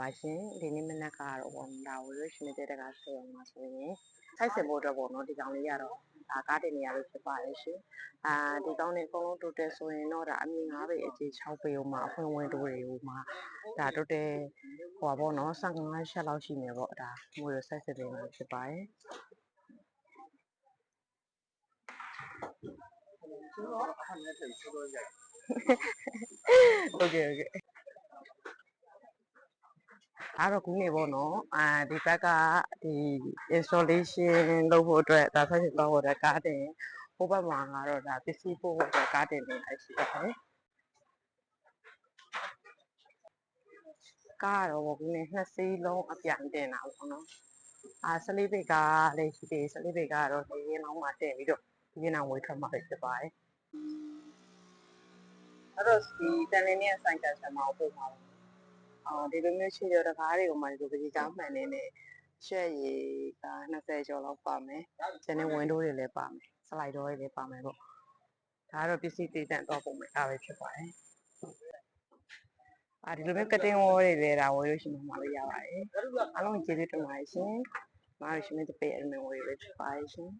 ပါရှင်ဒီနေ့မနက်ကတော့ပေါ့ဒါဝရရှင်တဲ့တကားဆေးရုံမှာဆိုရင်ထိုက်စင်ဖို့အတွက်ပေါ့နော်ဒီကောင်လေးကတော့ဒါကားတင်နေရလို့ဖြစ်ပါတယ်ရှင်ဒီကောင်လေးအကုန်လုံးတိုတယ်ဆိုရင်တော့ဒါအမြင်9ပေအကြီး6ပေဦးမှာအဖွင့်ဝင်တိုးတွေဦးမှာဒါတိုတယ်ဟိုပါပေါ့နော်15ချက်လောက်ရှိနေပေါ့ဒါငွေရဆက်စစ်တွေမှာဖြစ်ပါတယ်โอเคအဲ့တော့ခုနေပေါ့နော်ဒီဘက်ကဒီ installation လုပ်ဖို့အတွက်ဒါဆက်စစ်တော့ဟိုတဲ့ကားတင်ဟိုဘက်မှာကတော့ဒါပစ္စည်းဖို့အတွက်ကားတင်နေလိုက်ရှိပါတယ်ကားတော့ခုနေ2စီးလုံးအပြိုင်တင်တာပေါ့နော်14ပေကားလေးရှိသေး14ပေကားကတော့ဒီရင်လောက်မှတင်ပြီးတော့ဒီရင်အောင်ဝေးထွက်မှာဖြစ်ပါတယ်အဲ့တော့ဒီတန်လင်းနဲ့ဆိုင်ကဆံမအောင်ပို့မှာဒီလိုမျိုးခြေတော်တကားတွေကိုမှဒီလိုပကြီးကြောင်းမှန်နေနဲ့ရှက်ရည်က20ကျော်လောက်ပါမယ်။ကျန်တဲ့ဝင်းဒိုးတွေလည်းပါမယ်။စလိုက်တော်တွေလည်းပါမယ်ပေါ့။ဒါကတော့ပစ္စည်းတည်တံ့တော့ပုံပဲဒါပဲဖြစ်ပါတယ်။ဒီလိုမျိုးကတင်ဝေါ်တွေလည်းဒါဝယ်လို့ရှိမှမှာလို့ရပါတယ်။အားလုံးကျေးဇူးတင်ပါတယ်ရှင်။မားတို့ရှင်မတပည့်အမဝယ်လို့ဖြစ်ပါတယ်ရှင်။